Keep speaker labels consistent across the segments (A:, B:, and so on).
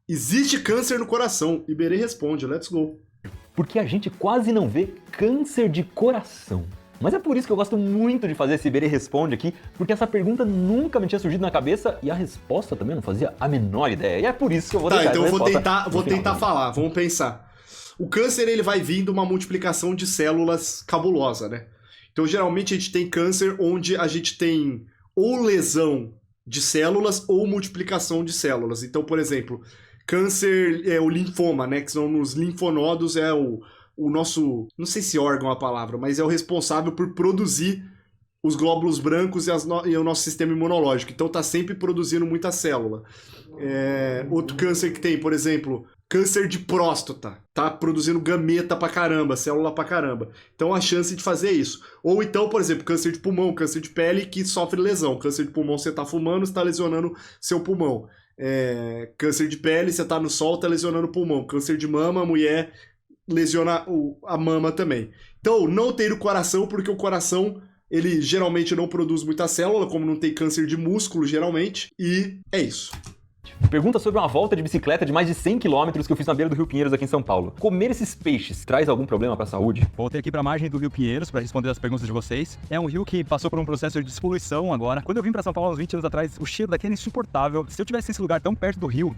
A: Existe câncer no coração. Iberê responde, let's go.
B: Porque a gente quase não vê câncer de coração. Mas é por isso que eu gosto muito de fazer esse Iberê Responde aqui, porque essa pergunta nunca me tinha surgido na cabeça e a resposta também não fazia a menor ideia. E é por isso que eu vou deixar
A: então eu
B: essa
A: vou tentar falar, vamos pensar. O câncer, ele vai vir de uma multiplicação de células cabulosa, né? Então, geralmente, a gente tem câncer onde a gente tem ou lesão de células ou multiplicação de células. Então, por exemplo, câncer é o linfoma, né? Que são os linfonodos, é o nosso, não sei se órgão é a palavra, mas é o responsável por produzir os glóbulos brancos e o nosso sistema imunológico. Então tá sempre produzindo muita célula. Outro câncer que tem, por exemplo, câncer de próstata. Tá produzindo gameta pra caramba, célula pra caramba. Então a chance de fazer isso. Ou então, por exemplo, câncer de pulmão, câncer de pele que sofre lesão. Câncer de pulmão, você tá fumando, você tá lesionando seu pulmão. Câncer de pele, você tá no sol, tá lesionando o pulmão. Câncer de mama, mulher lesiona a mama também. Então, não ter o coração, porque o coração, ele geralmente não produz muita célula, como não tem câncer de músculo, geralmente, e é isso.
B: Pergunta sobre uma volta de bicicleta de mais de 100 km que eu fiz na beira do Rio Pinheiros aqui em São Paulo. Comer esses peixes traz algum problema para a saúde?
C: Voltei aqui para a margem do Rio Pinheiros para responder as perguntas de vocês. É um rio que passou por um processo de despoluição agora. Quando eu vim para São Paulo há uns 20 anos atrás, o cheiro daqui era insuportável. Se eu tivesse esse lugar tão perto do rio,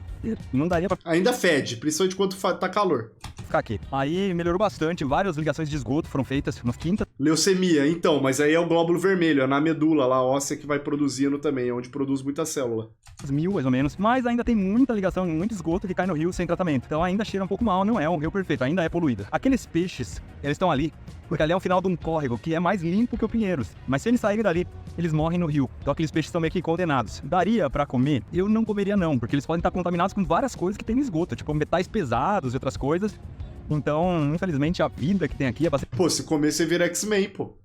C: não daria para
A: Ainda fede, principalmente quando tá calor.
C: Ficar aqui. Aí melhorou bastante, várias ligações de esgoto foram feitas na quinta.
A: Leucemia, então, mas aí é o glóbulo vermelho, é na medula lá, óssea, que vai produzindo também, é onde produz muita célula.
C: 1000 mais ou menos, mas ainda tem muita ligação, muito esgoto que cai no rio sem tratamento. Então ainda cheira um pouco mal, não é um rio perfeito, ainda é poluído. Aqueles peixes, eles estão ali, porque ali é o final de um córrego que é mais limpo que o Pinheiros. Mas se eles saírem dali, eles morrem no rio. Então aqueles peixes estão meio que condenados. Daria pra comer? Eu não comeria não, porque eles podem estar contaminados com várias coisas que tem no esgoto, tipo metais pesados e outras coisas. Então, infelizmente, a vida que tem aqui é bastante...
A: Pô, se comer, você vira X-Men, pô.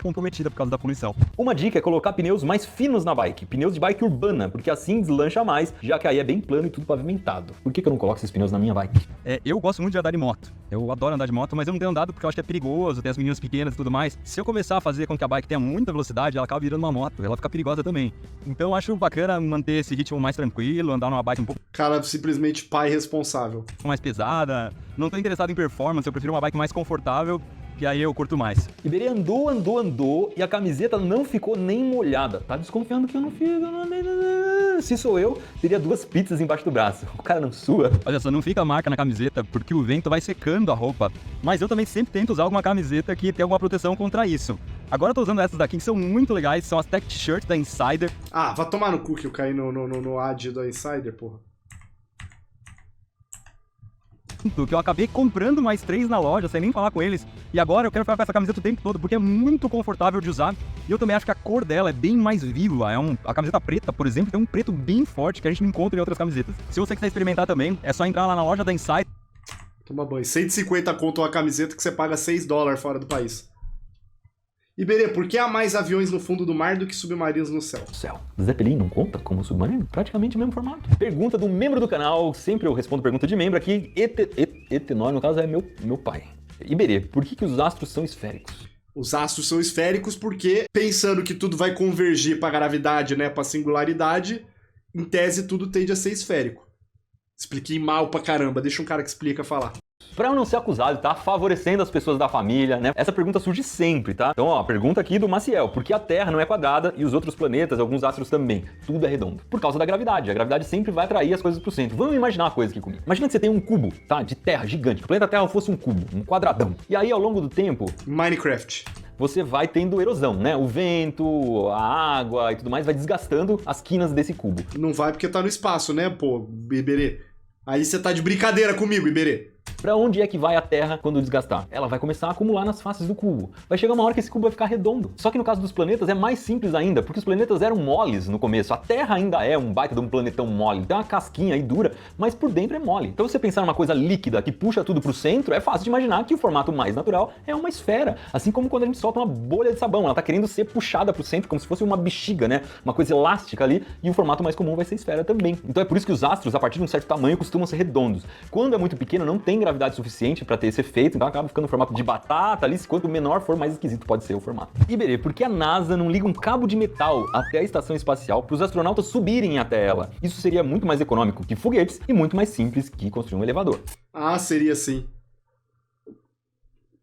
C: Comprometida por causa da poluição.
B: Uma dica é colocar pneus mais finos na bike, pneus de bike urbana, porque assim deslancha mais, já que aí é bem plano e tudo pavimentado. Por que eu não coloco esses pneus na minha bike?
C: Eu gosto muito de andar de moto. Eu adoro andar de moto, mas eu não tenho andado porque eu acho que é perigoso, tem as meninas pequenas e tudo mais. Se eu começar a fazer com que a bike tenha muita velocidade, ela acaba virando uma moto, ela fica perigosa também. Então eu acho bacana manter esse ritmo mais tranquilo, andar numa bike um pouco
A: Cara, simplesmente pai responsável.
C: mais pesada. Não tô interessado em performance, eu prefiro uma bike mais confortável, que aí eu curto mais.
B: Iberê andou e a camiseta não ficou nem molhada. Tá desconfiando que eu não fico... Se sou eu, teria 2 pizzas embaixo do braço. O cara não sua.
C: Olha só, não fica a marca na camiseta porque o vento vai secando a roupa. Mas eu também sempre tento usar alguma camiseta que tenha alguma proteção contra isso. Agora eu tô usando essas daqui que são muito legais, são as Tech T-Shirts da Insider.
A: Ah, vai tomar no cu que eu caí no ad da Insider, porra.
C: Que eu acabei comprando mais 3 na loja, sem nem falar com eles. E agora eu quero ficar com essa camiseta o tempo todo, porque é muito confortável de usar. E eu também acho que a cor dela é bem mais viva. A camiseta preta, por exemplo, tem um preto bem forte que a gente não encontra em outras camisetas. Se você quiser experimentar também, é só entrar lá na loja da Insight.
A: Toma banho. 150 conto uma camiseta que você paga $6 fora do país. Iberê, por que há mais aviões no fundo do mar do que submarinos no céu?
B: Zeppelin não conta como submarino? Praticamente o mesmo formato. Pergunta do membro do canal, sempre eu respondo pergunta de membro aqui. Etenói, no caso, é meu pai. Iberê, por que os astros são esféricos?
A: Os astros são esféricos porque, pensando que tudo vai convergir para a gravidade, né, para a singularidade, em tese tudo tende a ser esférico. Expliquei mal pra caramba, deixa um cara que explica falar.
B: Pra eu não ser acusado de estar favorecendo as pessoas da família, né? Essa pergunta surge sempre, tá? Então, ó, pergunta aqui do Maciel. Por que a Terra não é quadrada e os outros planetas, alguns astros também? Tudo é redondo. Por causa da gravidade. A gravidade sempre vai atrair as coisas pro centro. Vamos imaginar uma coisa aqui comigo. Imagina que você tem um cubo, tá? De terra gigante. Que o planeta Terra fosse um cubo, um quadradão. E aí, ao longo do tempo...
A: Minecraft.
B: Você vai tendo erosão, né? O vento, a água e tudo mais vai desgastando as quinas desse cubo.
A: Não vai porque tá no espaço, né, pô, Iberê? Aí você tá de brincadeira comigo, Iberê.
B: Pra onde é que vai a Terra quando desgastar? Ela vai começar a acumular nas faces do cubo. Vai chegar uma hora que esse cubo vai ficar redondo. Só que no caso dos planetas é mais simples ainda, porque os planetas eram moles no começo. A Terra ainda é um baita de um planetão mole. Tem uma casquinha aí dura, mas por dentro é mole. Então se você pensar numa coisa líquida que puxa tudo pro centro, é fácil de imaginar que o formato mais natural é uma esfera. Assim como quando a gente solta uma bolha de sabão, ela tá querendo ser puxada pro centro como se fosse uma bexiga, né? Uma coisa elástica ali, e o formato mais comum vai ser esfera também. Então é por isso que os astros, a partir de um certo tamanho, costumam ser redondos. Quando é muito pequeno, não tem gravidade gravidade suficiente para ter esse efeito, então acaba ficando no formato de batata ali, quanto menor for, mais esquisito pode ser o formato. Iberê, por que a NASA não liga um cabo de metal até a estação espacial para os astronautas subirem até ela? Isso seria muito mais econômico que foguetes e muito mais simples que construir um elevador.
A: Ah, seria sim.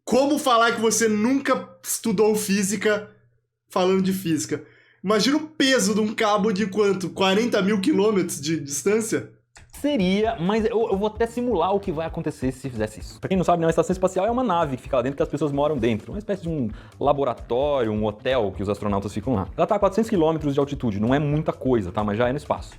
A: Como falar que você nunca estudou física falando de física? Imagina o peso de um cabo de quanto? 40 mil quilômetros de distância?
B: Seria, mas eu vou até simular o que vai acontecer se fizesse isso. Pra quem não sabe, né, uma estação espacial é uma nave que fica lá dentro, que as pessoas moram dentro. Uma espécie de um laboratório, um hotel que os astronautas ficam lá. Ela tá a 400 km de altitude, não é muita coisa, tá? Mas já é no espaço.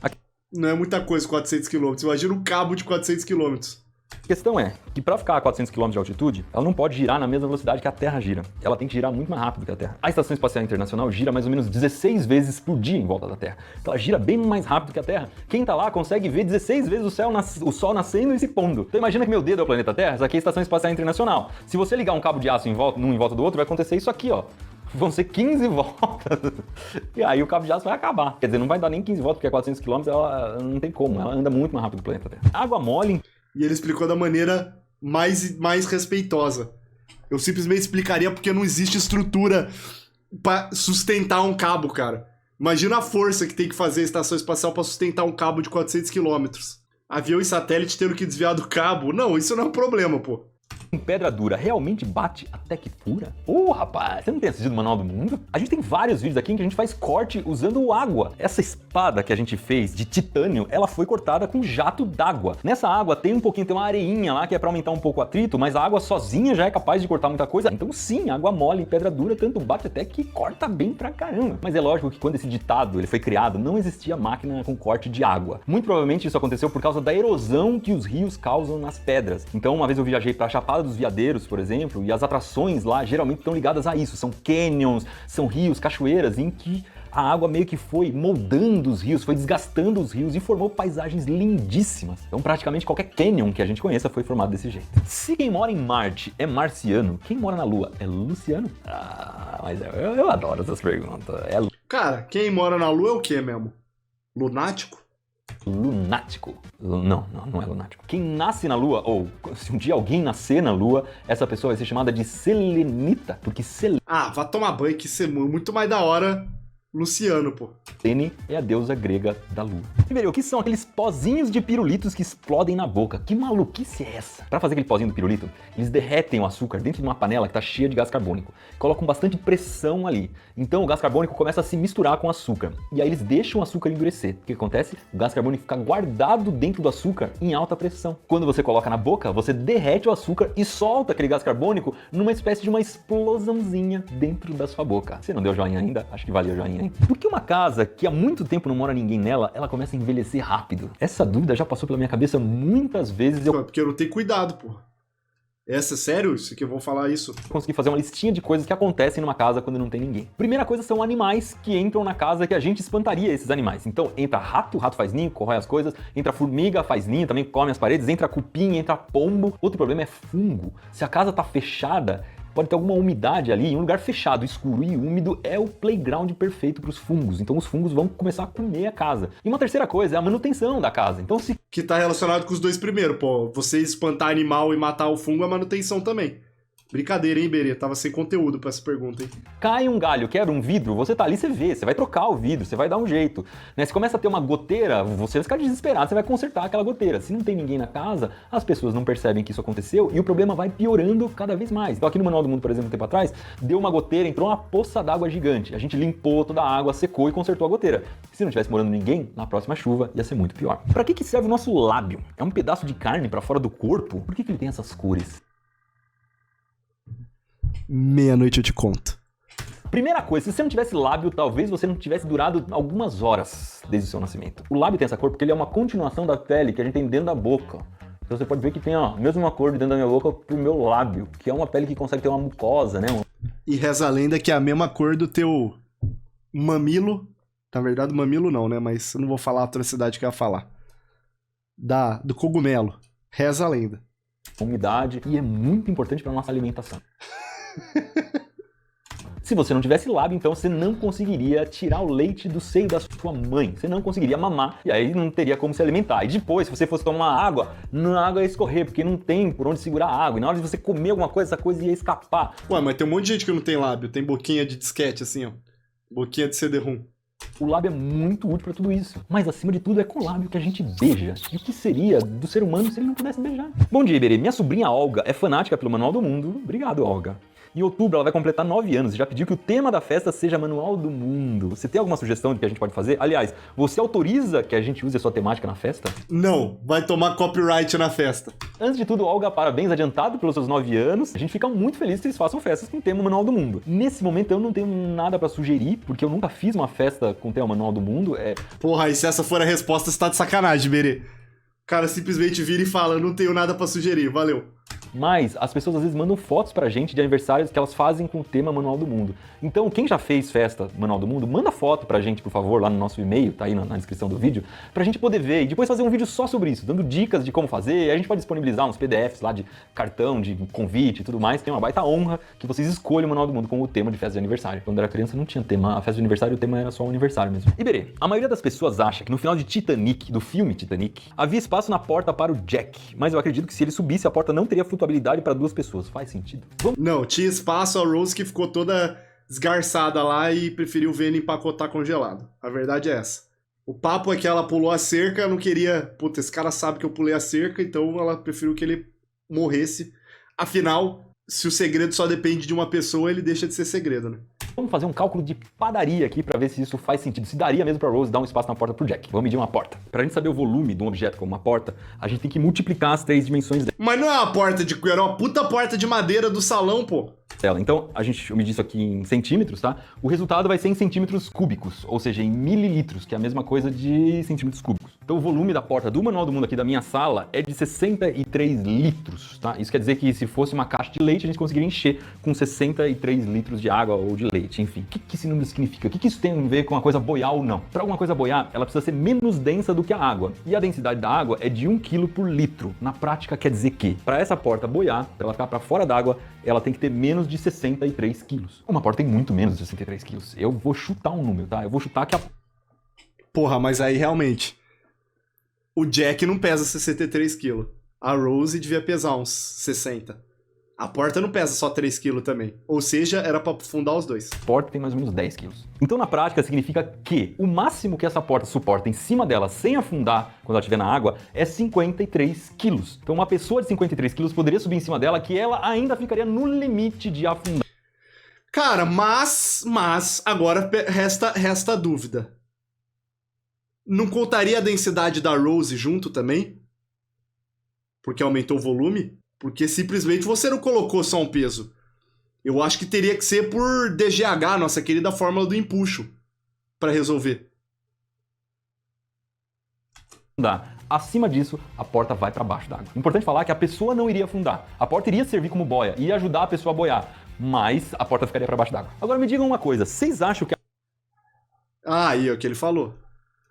A: Não é muita coisa, 400 quilômetros. Imagina um cabo de 400 quilômetros.
B: A questão é que para ficar a 400 km de altitude, ela não pode girar na mesma velocidade que a Terra gira. Ela tem que girar muito mais rápido que a Terra. A Estação Espacial Internacional gira mais ou menos 16 vezes por dia em volta da Terra. Então ela gira bem mais rápido que a Terra. Quem tá lá consegue ver 16 vezes o Sol nascendo e se pondo. Então imagina que meu dedo é o planeta Terra, isso aqui é a Estação Espacial Internacional. Se você ligar um cabo de aço num em volta do outro, vai acontecer isso aqui, ó. Vão ser 15 voltas. E aí o cabo de aço vai acabar. Quer dizer, não vai dar nem 15 voltas, porque a 400 km ela não tem como. Ela anda muito mais rápido que o planeta Terra. Água mole.
A: E ele explicou da maneira mais respeitosa. Eu simplesmente explicaria porque não existe estrutura pra sustentar um cabo, cara. Imagina a força que tem que fazer a estação espacial pra sustentar um cabo de 400 quilômetros. Avião e satélite tendo que desviar do cabo. Não, isso não é um problema, pô.
B: Pedra dura realmente bate até que fura? Rapaz, você não tem assistido o Manual do Mundo? A gente tem vários vídeos aqui em que a gente faz corte usando água. Essa espada que a gente fez de titânio, ela foi cortada com jato d'água. Nessa água tem uma areinha lá que é pra aumentar um pouco o atrito, mas a água sozinha já é capaz de cortar muita coisa. Então sim, água mole em pedra dura tanto bate até que corta bem pra caramba. Mas é lógico que quando esse ditado ele foi criado, não existia máquina com corte de água. Muito provavelmente isso aconteceu por causa da erosão que os rios causam nas pedras. Então uma vez eu viajei pra Chapada dos Veadeiros, por exemplo, e as atrações lá geralmente estão ligadas a isso. São canyons, são rios, cachoeiras, em que a água meio que foi moldando os rios, foi desgastando os rios e formou paisagens lindíssimas. Então praticamente qualquer canyon que a gente conheça foi formado desse jeito. Se quem mora em Marte é marciano, quem mora na Lua é luciano? Mas eu adoro essas perguntas.
A: Cara, quem mora na Lua é o quê mesmo? Lunático?
B: Lunático. Não é lunático. Quem nasce na Lua, ou se um dia alguém nascer na Lua, essa pessoa vai ser chamada de selenita, porque
A: vá tomar banho, que isso é muito mais da hora. Luciano, pô.
B: Selene é a deusa grega da lua. Primeiro, o que são aqueles pozinhos de pirulitos que explodem na boca? Que maluquice é essa? Para fazer aquele pozinho do pirulito, eles derretem o açúcar dentro de uma panela que tá cheia de gás carbônico. Colocam bastante pressão ali. Então o gás carbônico começa a se misturar com o açúcar. E aí eles deixam o açúcar endurecer. O que acontece? O gás carbônico fica guardado dentro do açúcar em alta pressão. Quando você coloca na boca, você derrete o açúcar e solta aquele gás carbônico numa espécie de uma explosãozinha dentro da sua boca. Você não deu joinha ainda? Acho que valeu joinha, hein? Por que uma casa que há muito tempo não mora ninguém nela, ela começa a envelhecer rápido? Essa dúvida já passou pela minha cabeça muitas vezes.
A: Porque eu não tenho cuidado, pô. Essa, sério? Isso que eu vou falar isso?
B: Consegui fazer uma listinha de coisas que acontecem numa casa quando não tem ninguém. Primeira coisa são animais que entram na casa que a gente espantaria esses animais. Então entra rato, o rato faz ninho, corrói as coisas, entra formiga, faz ninho, também come as paredes, entra cupim, entra pombo. Outro problema é fungo. Se a casa tá fechada, pode ter alguma umidade ali, em um lugar fechado, escuro e úmido é o playground perfeito para os fungos. Então os fungos vão começar a comer a casa. E uma terceira coisa é a manutenção da casa. Então se...
A: Que tá relacionado com os dois primeiros, pô. Você espantar animal e matar o fungo é manutenção também. Brincadeira, hein, Berê? Tava sem conteúdo pra essa pergunta, hein?
B: Cai um galho, quebra um vidro, você tá ali, você vê, você vai trocar o vidro, você vai dar um jeito. Né? Se começa a ter uma goteira, você vai ficar desesperado, você vai consertar aquela goteira. Se não tem ninguém na casa, as pessoas não percebem que isso aconteceu e o problema vai piorando cada vez mais. Então aqui no Manual do Mundo, por exemplo, um tempo atrás, deu uma goteira, entrou uma poça d'água gigante. A gente limpou toda a água, secou e consertou a goteira. Se não tivesse morando ninguém, na próxima chuva ia ser muito pior. Pra que serve o nosso lábio? É um pedaço de carne pra fora do corpo? Por que ele tem essas cores?
A: Meia-noite eu te conto.
B: Primeira coisa, se você não tivesse lábio, talvez você não tivesse durado algumas horas desde o seu nascimento. O lábio tem essa cor porque ele é uma continuação da pele que a gente tem dentro da boca. Então você pode ver que tem a mesma cor de dentro da minha boca pro meu lábio, que é uma pele que consegue ter uma mucosa, né?
A: E reza a lenda que é a mesma cor do teu mamilo. Na verdade, mamilo não, né? Mas eu não vou falar a atrocidade que eu ia falar. Do cogumelo. Reza a lenda.
B: Umidade, e é muito importante para nossa alimentação. Se você não tivesse lábio, então você não conseguiria tirar o leite do seio da sua mãe. Você não conseguiria mamar e aí não teria como se alimentar. E depois, se você fosse tomar água, a água ia escorrer, porque não tem por onde segurar a água. E na hora de você comer alguma coisa, essa coisa ia escapar.
A: Ué, mas tem um monte de gente que não tem lábio, tem boquinha de disquete assim, ó. Boquinha de CD-ROM.
B: O lábio é muito útil para tudo isso. Mas acima de tudo é com o lábio que a gente beija. E o que seria do ser humano se ele não pudesse beijar? Bom dia, Iberê. Minha sobrinha Olga é fanática pelo Manual do Mundo. Obrigado, Olga. Em outubro ela vai completar 9 anos e já pediu que o tema da festa seja Manual do Mundo. Você tem alguma sugestão do que a gente pode fazer? Aliás, você autoriza que a gente use a sua temática na festa?
A: Não, vai tomar copyright na festa.
B: Antes de tudo, Olga, parabéns adiantado pelos seus 9 anos. A gente fica muito feliz que vocês façam festas com o tema Manual do Mundo. Nesse momento eu não tenho nada pra sugerir, porque eu nunca fiz uma festa com o tema Manual do Mundo.
A: Porra, e se essa for a resposta, você tá de sacanagem, Berê. O cara simplesmente vira e fala, não tenho nada pra sugerir, valeu.
B: Mas as pessoas às vezes mandam fotos pra gente de aniversários que elas fazem com o tema Manual do Mundo. Então, quem já fez festa Manual do Mundo, manda foto pra gente, por favor, lá no nosso e-mail, tá aí na descrição do vídeo, pra gente poder ver e depois fazer um vídeo só sobre isso, dando dicas de como fazer. A gente pode disponibilizar uns PDFs lá de cartão, de convite e tudo mais. Tem uma baita honra que vocês escolham o Manual do Mundo como o tema de festa de aniversário. Quando eu era criança não tinha tema, a festa de aniversário, o tema era só o aniversário mesmo. Iberê, a maioria das pessoas acha que no final de Titanic, do filme Titanic, havia espaço na porta para o Jack, mas eu acredito que se ele subisse, a porta não teria flutuabilidade para 2 pessoas. Faz sentido?
A: Não, tinha espaço, a Rose que ficou toda esgarçada lá e preferiu ver ele empacotar congelado. A verdade é essa. O papo é que ela pulou a cerca, não queria... Puta, esse cara sabe que eu pulei a cerca, então ela preferiu que ele morresse. Afinal, se o segredo só depende de uma pessoa, ele deixa de ser segredo, né?
B: Vamos fazer um cálculo de padaria aqui pra ver se isso faz sentido. Se daria mesmo pra Rose dar um espaço na porta pro Jack. Vamos medir uma porta. Pra gente saber o volume de um objeto como uma porta, a gente tem que multiplicar as 3 dimensões
A: Mas não é uma porta de... Era uma puta porta de madeira do salão, pô.
B: dela. Então, eu medi isso aqui em centímetros, tá? O resultado vai ser em centímetros cúbicos, ou seja, em mililitros, que é a mesma coisa de centímetros cúbicos. Então, o volume da porta do Manual do Mundo aqui da minha sala é de 63 litros, tá? Isso quer dizer que se fosse uma caixa de leite, a gente conseguiria encher com 63 litros de água ou de leite, enfim. O que esse número significa? O que isso tem a ver com a coisa boiar ou não? Para alguma coisa boiar, ela precisa ser menos densa do que a água. E a densidade da água é de 1 kg por litro. Na prática, quer dizer que, para essa porta boiar, para ela ficar para fora d'água, ela tem que ter menos de 63 quilos. Uma porta tem muito menos de 63 quilos. Eu vou chutar um número, tá? Eu vou chutar que a...
A: Porra, mas aí realmente... O Jack não pesa 63 quilos. A Rose devia pesar uns 60. A porta não pesa só 3 quilos também. Ou seja, era pra afundar os dois.
B: A porta tem mais ou menos 10 quilos. Então, na prática, significa que o máximo que essa porta suporta em cima dela, sem afundar quando ela estiver na água, é 53 quilos. Então, uma pessoa de 53 quilos poderia subir em cima dela, que ela ainda ficaria no limite de afundar.
A: Cara, mas agora resta a dúvida. Não contaria a densidade da Rose junto também? Porque aumentou o volume? Porque simplesmente você não colocou só um peso. Eu acho que teria que ser por DGH, nossa querida fórmula do empuxo, para resolver.
B: Acima disso, a porta vai para baixo d'água. Importante falar que a pessoa não iria afundar. A porta iria servir como boia, ia ajudar a pessoa a boiar, mas a porta ficaria para baixo d'água. Agora me digam uma coisa, vocês acham que
A: aí é o que ele falou.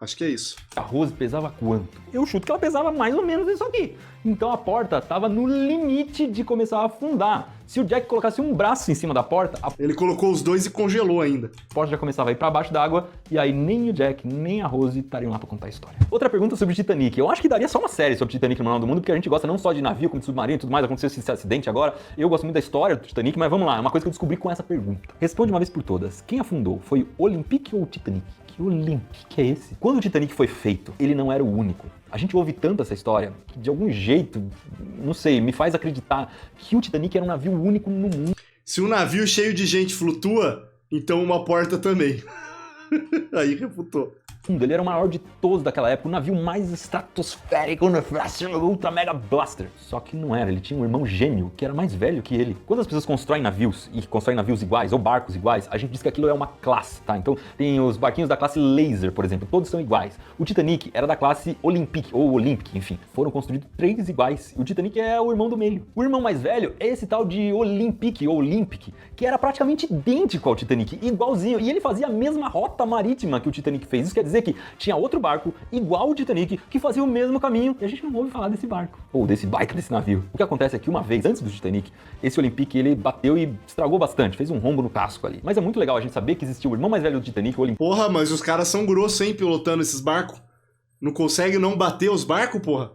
A: Acho que é isso.
B: a Rose pesava quanto? Eu chuto que ela pesava mais ou menos isso aqui. Então a porta estava no limite de começar a afundar. Se o Jack colocasse um braço em cima da porta, a
A: Ele colocou os dois e congelou ainda.
B: porta já começava a ir para baixo d'água e aí nem o Jack nem a Rose estariam lá para contar a história. Outra pergunta sobre Titanic. Eu acho que daria só uma série sobre Titanic no Manual do Mundo, porque a gente gosta não só de navio, como de submarino e tudo mais. Aconteceu esse acidente agora. Eu gosto muito da história do Titanic, mas vamos lá. É uma coisa que eu descobri com essa pergunta. Responde uma vez por todas. Quem afundou? Foi o Olympic ou o Titanic? Que Olympic é esse? Quando o Titanic foi feito, ele não era o único. A gente ouve tanto essa história que de algum jeito, não sei, me faz acreditar que o Titanic era um navio único no mundo.
A: Se um navio cheio de gente flutua, então uma porta também. Aí refutou.
B: Ele era o maior de todos daquela época, o navio mais estratosférico, ultra mega blaster. Só que não era, ele tinha um irmão gêmeo que era mais velho que ele. Quando as pessoas constroem navios, e constroem navios iguais, ou barcos iguais, a gente diz que aquilo é uma classe, tá? Então tem os barquinhos da classe Laser, por exemplo, todos são iguais. O Titanic era da classe Olympic, ou Olympic, enfim. Foram construídos 3 iguais. O Titanic é o irmão do meio. O irmão mais velho é esse tal de Olympic, ou Olympic, que era praticamente idêntico ao Titanic, igualzinho. E ele fazia a mesma rota marítima que o Titanic fez. Isso quer dizer dizer que tinha outro barco, igual o Titanic, que fazia o mesmo caminho, e a gente não ouve falar desse barco, ou desse baita desse navio. O que acontece é que uma vez, antes do Titanic, esse Olympic, ele bateu e estragou bastante, fez um rombo no casco ali. Mas é muito legal a gente saber que existia o irmão mais velho do Titanic, o Olympic.
A: Porra, mas os caras são grossos, hein, pilotando esses barcos. Não consegue não bater os barcos, porra?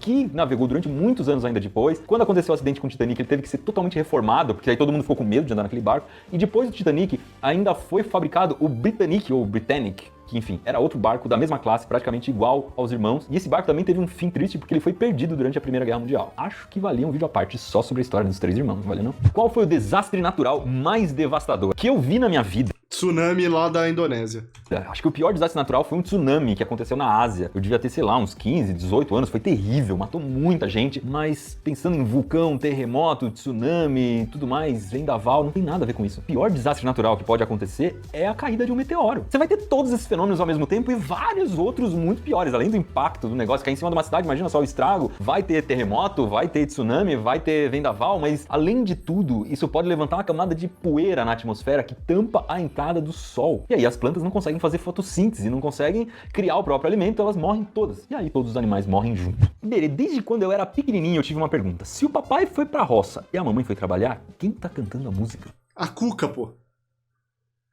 B: Que navegou durante muitos anos ainda depois. Quando aconteceu o acidente com o Titanic, ele teve que ser totalmente reformado, porque aí todo mundo ficou com medo de andar naquele barco. E depois do Titanic, ainda foi fabricado o Britannic, ou Britannic, que enfim, era outro barco da mesma classe, praticamente igual aos irmãos. E esse barco também teve um fim triste, porque ele foi perdido durante a Primeira Guerra Mundial. Acho que valia um vídeo à parte só sobre a história dos três irmãos, não valia não? Qual foi o desastre natural mais devastador que eu vi na minha vida?
A: Tsunami lá da Indonésia.
B: Acho que o pior desastre natural foi um tsunami que aconteceu na Ásia. Eu devia ter, sei lá, uns 15, 18 anos, foi terrível, matou muita gente. Mas pensando em vulcão, terremoto, tsunami, tudo mais, vendaval, não tem nada a ver com isso. O pior desastre natural que pode acontecer é a caída de um meteoro. Você vai ter todos esses fenômenos ao mesmo tempo e vários outros muito piores. Além do impacto do negócio cair em cima de uma cidade, imagina só o estrago. Vai ter terremoto, vai ter tsunami, vai ter vendaval, mas além de tudo, isso pode levantar uma camada de poeira na atmosfera que tampa a entrada do sol. E aí as plantas não conseguem fazer fotossíntese, não conseguem criar o próprio alimento, elas morrem todas. E aí todos os animais morrem junto. Iberê, desde quando eu era pequenininho eu tive uma pergunta. Se o papai foi pra roça e a mamãe foi trabalhar, quem tá cantando a música?
A: A Cuca, pô.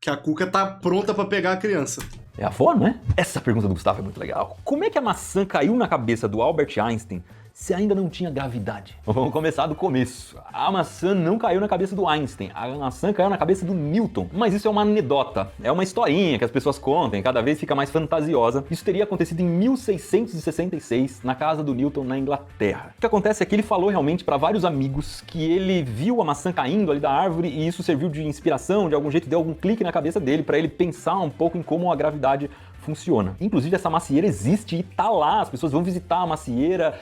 A: Que a Cuca tá pronta pra pegar a criança.
B: É a avó, não é? Essa pergunta do Gustavo é muito legal. Como é que a maçã caiu na cabeça do Albert Einstein se ainda não tinha gravidade? Vamos começar do começo. A maçã não caiu na cabeça do Einstein, a maçã caiu na cabeça do Newton. Mas isso é uma anedota, é uma historinha que as pessoas contam e cada vez fica mais fantasiosa. Isso teria acontecido em 1666, na casa do Newton, na Inglaterra. O que acontece é que ele falou realmente para vários amigos que ele viu a maçã caindo ali da árvore e isso serviu de inspiração, de algum jeito deu algum clique na cabeça dele para ele pensar um pouco em como a gravidade funciona. Inclusive essa macieira existe e tá lá, as pessoas vão visitar a macieira,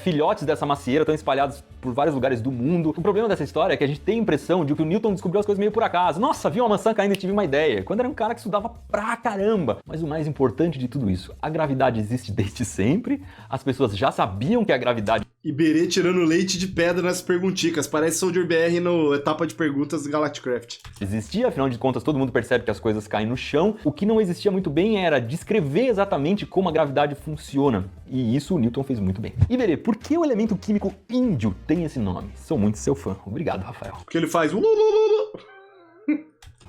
B: filhotes dessa macieira estão espalhados por vários lugares do mundo. O problema dessa história é que a gente tem a impressão de que o Newton descobriu as coisas meio por acaso. Nossa, vi uma maçã caindo e tive uma ideia. Quando era um cara que estudava pra caramba. Mas o mais importante de tudo isso, a gravidade existe desde sempre, as pessoas já sabiam que a gravidade...
A: Iberê tirando leite de pedra nas pergunticas. Parece Soldier BR no etapa de perguntas do Galacticraft.
B: existia, afinal de contas todo mundo percebe que as coisas caem no chão. O que não existia muito bem era descrever exatamente como a gravidade funciona. E isso o Newton fez muito bem. Iberê, por que o elemento químico índio tem esse nome? Sou muito seu fã. Obrigado, Rafael.
A: Porque ele faz...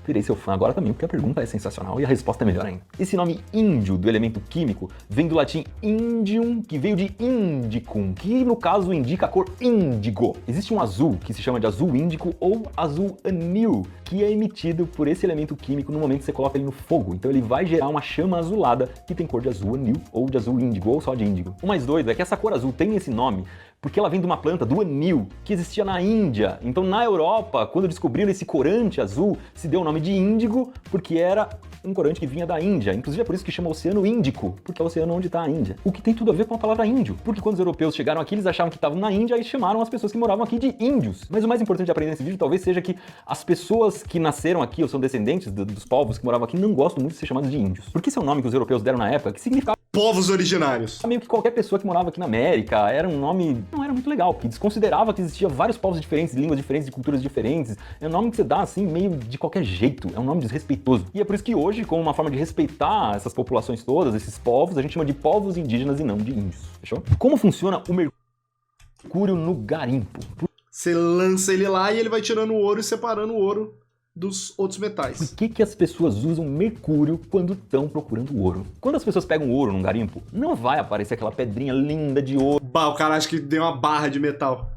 B: Virei seu fã agora também, porque a pergunta é sensacional e a resposta é melhor ainda. Esse nome índio do elemento químico vem do latim indium, que veio de indicum, que no caso indica a cor índigo. Existe um azul que se chama de azul índico ou azul anil, que é emitido por esse elemento químico no momento que você coloca ele no fogo. Então ele vai gerar uma chama azulada que tem cor de azul anil ou de azul índigo ou só de índigo. O mais doido é que essa cor azul tem esse nome porque ela vem de uma planta, do anil, que existia na Índia. Então na Europa, quando descobriram esse corante azul, se deu o nome de índigo, porque era um corante que vinha da Índia. Inclusive é por isso que chama Oceano Índico, porque é o oceano onde está a Índia. O que tem tudo a ver com a palavra índio, porque quando os europeus chegaram aqui, eles achavam que estavam na Índia e chamaram as pessoas que moravam aqui de índios. Mas o mais importante de aprender nesse vídeo talvez seja que as pessoas que nasceram aqui ou são descendentes dos povos que moravam aqui não gostam muito de ser chamados de índios. Porque esse é o nome que os europeus deram na época, que significava
A: povos originários.
B: meio que qualquer pessoa que morava aqui na América. Era um nome não era muito legal, porque desconsiderava que existia vários povos diferentes, línguas diferentes, de culturas diferentes. É um nome que você dá assim meio de qualquer jeito, é um nome desrespeitoso. E é por isso que hoje, como uma forma de respeitar essas populações todas, esses povos, a gente chama de povos indígenas e não de índios, fechou? Como funciona o mercúrio no garimpo?
A: Você lança ele lá e ele vai tirando o ouro e separando o ouro dos outros metais.
B: Por que as pessoas usam mercúrio quando estão procurando ouro? Quando as pessoas pegam ouro num garimpo, não vai aparecer aquela pedrinha linda de ouro.
A: Bah, o cara acha que deu uma barra de metal.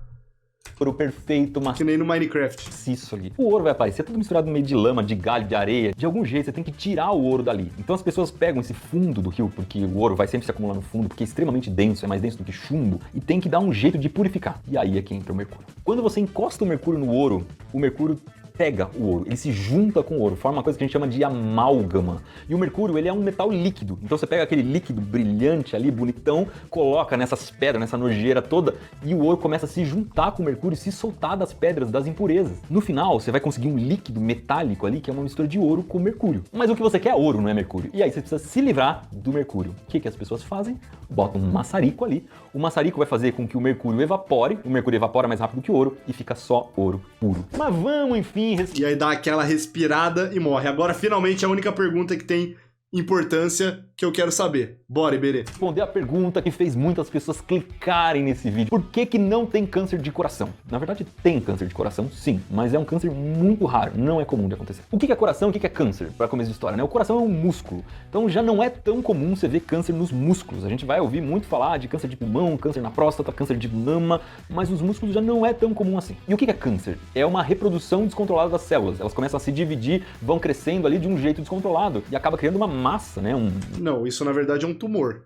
B: Ouro perfeito,
A: Que nem no Minecraft.
B: maciço ali. O ouro vai aparecer tudo misturado no meio de lama, de galho, de areia. De algum jeito você tem que tirar o ouro dali. Então as pessoas pegam esse fundo do rio, porque o ouro vai sempre se acumular no fundo, porque é extremamente denso, é mais denso do que chumbo, e tem que dar um jeito de purificar. E aí é que entra o mercúrio. Quando você encosta o mercúrio no ouro, o mercúrio pega o ouro, ele se junta com o ouro, forma uma coisa que a gente chama de amálgama. E o mercúrio, ele é um metal líquido. Então você pega aquele líquido brilhante ali, bonitão, coloca nessas pedras, nessa nojeira toda, e o ouro começa a se juntar com o mercúrio e se soltar das pedras, das impurezas. No final, você vai conseguir um líquido metálico ali, que é uma mistura de ouro com mercúrio. Mas o que você quer é ouro, não é mercúrio. E aí você precisa se livrar do mercúrio. O que as pessoas fazem? Botam um maçarico ali. O maçarico vai fazer com que o mercúrio evapora mais rápido que o ouro, e fica só ouro puro. Mas vamos, enfim,
A: E aí dá aquela respirada e morre. Agora, finalmente, a única pergunta que tem importância que eu quero saber. Bora, Iberê.
B: Responder a pergunta que fez muitas pessoas clicarem nesse vídeo. Por que que não tem câncer de coração? Na verdade, tem câncer de coração, sim, mas é um câncer muito raro, não é comum de acontecer. O que é coração e o que é câncer, para começo de história, né? O coração é um músculo, então já não é tão comum você ver câncer nos músculos. A gente vai ouvir muito falar de câncer de pulmão, câncer na próstata, câncer de mama, mas nos músculos já não é tão comum assim. E o que é câncer? É uma reprodução descontrolada das células. Elas começam a se dividir, vão crescendo ali de um jeito descontrolado e acaba criando uma massa, né?
A: Não, isso na verdade é um tumor.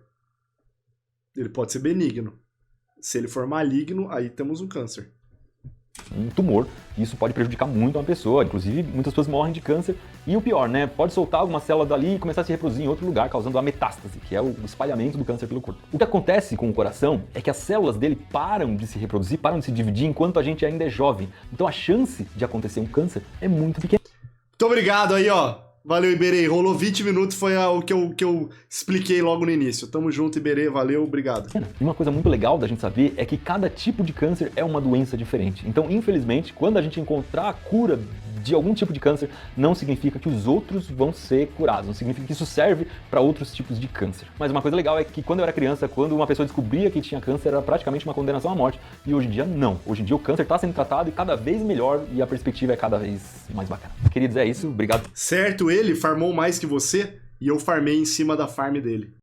A: Ele pode ser benigno. Se ele for maligno, aí temos um câncer.
B: Um tumor, e isso pode prejudicar muito uma pessoa, inclusive muitas pessoas morrem de câncer, e o pior, né, pode soltar alguma célula dali e começar a se reproduzir em outro lugar, causando a metástase, que é o espalhamento do câncer pelo corpo. O que acontece com o coração é que as células dele param de se reproduzir, param de se dividir enquanto a gente ainda é jovem, então a chance de acontecer um câncer é muito pequena.
A: Muito obrigado aí, ó. Valeu, Iberê. Rolou 20 minutos, foi o que eu expliquei logo no início. Tamo junto, Iberê. Valeu, obrigado.
B: E uma coisa muito legal da gente saber é que cada tipo de câncer é uma doença diferente. Então, infelizmente, quando a gente encontrar a cura de algum tipo de câncer, não significa que os outros vão ser curados, não significa que isso serve para outros tipos de câncer. Mas uma coisa legal é que quando eu era criança, quando uma pessoa descobria que tinha câncer, era praticamente uma condenação à morte. E hoje em dia, não. Hoje em dia o câncer está sendo tratado e cada vez melhor e a perspectiva é cada vez mais bacana. Queridos, é isso. Obrigado.
A: Certo, ele farmou mais que você e eu farmei em cima da farm dele.